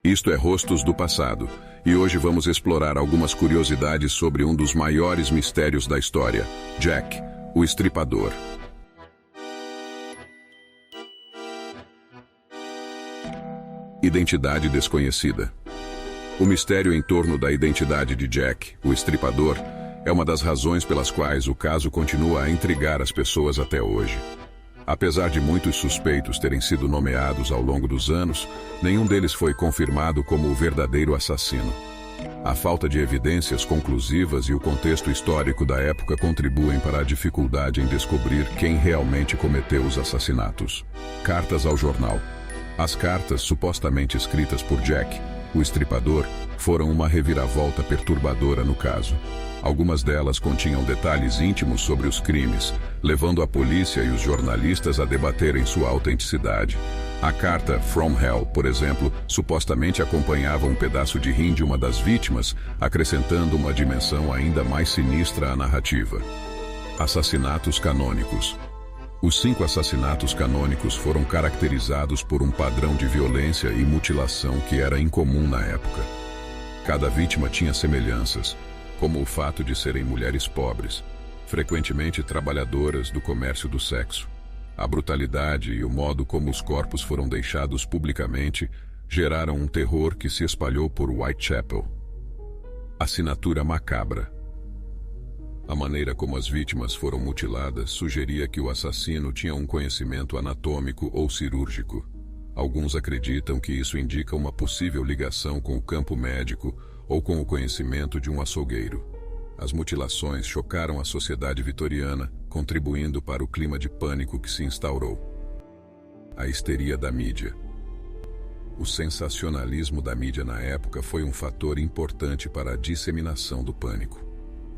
Isto é Rostos do Passado, e hoje vamos explorar algumas curiosidades sobre um dos maiores mistérios da história, Jack, o Estripador. Identidade desconhecida. O mistério em torno da identidade de Jack, o Estripador, é uma das razões pelas quais o caso continua a intrigar as pessoas até hoje. Apesar de muitos suspeitos terem sido nomeados ao longo dos anos, nenhum deles foi confirmado como o verdadeiro assassino. A falta de evidências conclusivas e o contexto histórico da época contribuem para a dificuldade em descobrir quem realmente cometeu os assassinatos. Cartas ao jornal. As cartas supostamente escritas por Jack, o Estripador, foram uma reviravolta perturbadora no caso. Algumas delas continham detalhes íntimos sobre os crimes, levando a polícia e os jornalistas a debaterem sua autenticidade. A carta From Hell, por exemplo, supostamente acompanhava um pedaço de rim de uma das vítimas, acrescentando uma dimensão ainda mais sinistra à narrativa. Assassinatos canônicos. Os 5 assassinatos canônicos foram caracterizados por um padrão de violência e mutilação que era incomum na época. Cada vítima tinha semelhanças, como o fato de serem mulheres pobres, frequentemente trabalhadoras do comércio do sexo. A brutalidade e o modo como os corpos foram deixados publicamente geraram um terror que se espalhou por Whitechapel. Assinatura macabra. A maneira como as vítimas foram mutiladas sugeria que o assassino tinha um conhecimento anatômico ou cirúrgico. Alguns acreditam que isso indica uma possível ligação com o campo médico ou com o conhecimento de um açougueiro. As mutilações chocaram a sociedade vitoriana, contribuindo para o clima de pânico que se instaurou. A histeria da mídia. O sensacionalismo da mídia na época foi um fator importante para a disseminação do pânico.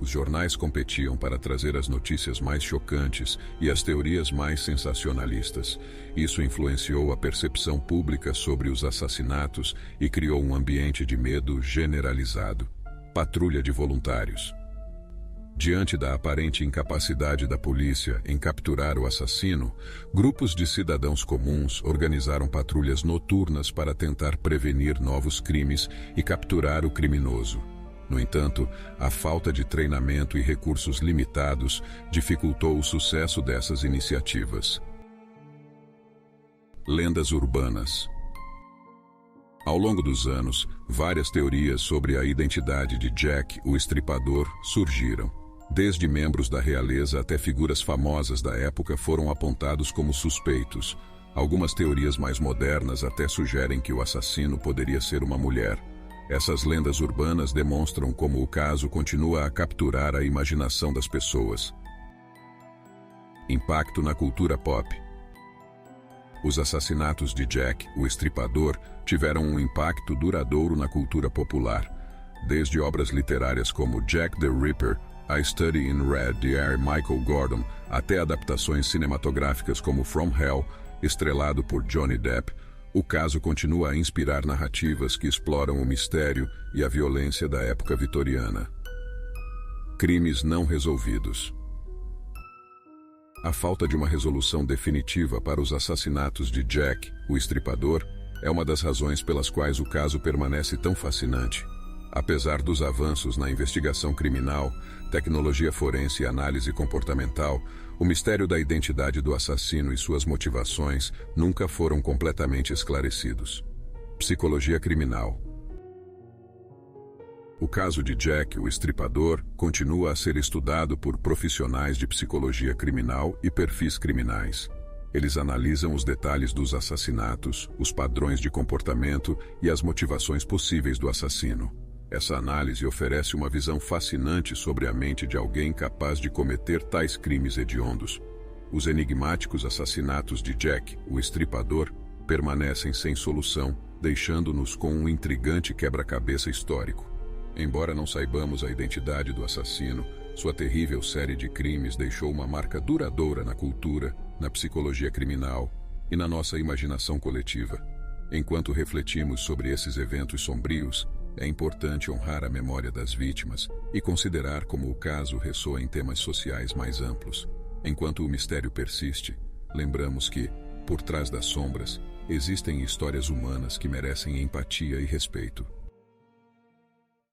Os jornais competiam para trazer as notícias mais chocantes e as teorias mais sensacionalistas. Isso influenciou a percepção pública sobre os assassinatos e criou um ambiente de medo generalizado. Patrulha de voluntários. Diante da aparente incapacidade da polícia em capturar o assassino, grupos de cidadãos comuns organizaram patrulhas noturnas para tentar prevenir novos crimes e capturar o criminoso. No entanto, a falta de treinamento e recursos limitados dificultou o sucesso dessas iniciativas. Lendas urbanas. Ao longo dos anos, várias teorias sobre a identidade de Jack, o Estripador, surgiram. Desde membros da realeza até figuras famosas da época foram apontados como suspeitos. Algumas teorias mais modernas até sugerem que o assassino poderia ser uma mulher. Essas lendas urbanas demonstram como o caso continua a capturar a imaginação das pessoas. Impacto na cultura pop. Os assassinatos de Jack, o Estripador, tiveram um impacto duradouro na cultura popular. Desde obras literárias como Jack the Ripper, A Study in Red, de R. Michael Gordon, até adaptações cinematográficas como From Hell, estrelado por Johnny Depp, o caso continua a inspirar narrativas que exploram o mistério e a violência da época vitoriana. Crimes não resolvidos. A falta de uma resolução definitiva para os assassinatos de Jack, o Estripador, é uma das razões pelas quais o caso permanece tão fascinante. Apesar dos avanços na investigação criminal, tecnologia forense e análise comportamental, o mistério da identidade do assassino e suas motivações nunca foram completamente esclarecidos. Psicologia criminal. O caso de Jack, o Estripador, continua a ser estudado por profissionais de psicologia criminal e perfis criminais. Eles analisam os detalhes dos assassinatos, os padrões de comportamento e as motivações possíveis do assassino. Essa análise oferece uma visão fascinante sobre a mente de alguém capaz de cometer tais crimes hediondos. Os enigmáticos assassinatos de Jack, o Estripador, permanecem sem solução, deixando-nos com um intrigante quebra-cabeça histórico. Embora não saibamos a identidade do assassino, sua terrível série de crimes deixou uma marca duradoura na cultura, na psicologia criminal e na nossa imaginação coletiva. Enquanto refletimos sobre esses eventos sombrios, é importante honrar a memória das vítimas e considerar como o caso ressoa em temas sociais mais amplos. Enquanto o mistério persiste, lembramos que, por trás das sombras, Existem histórias humanas que merecem empatia e respeito.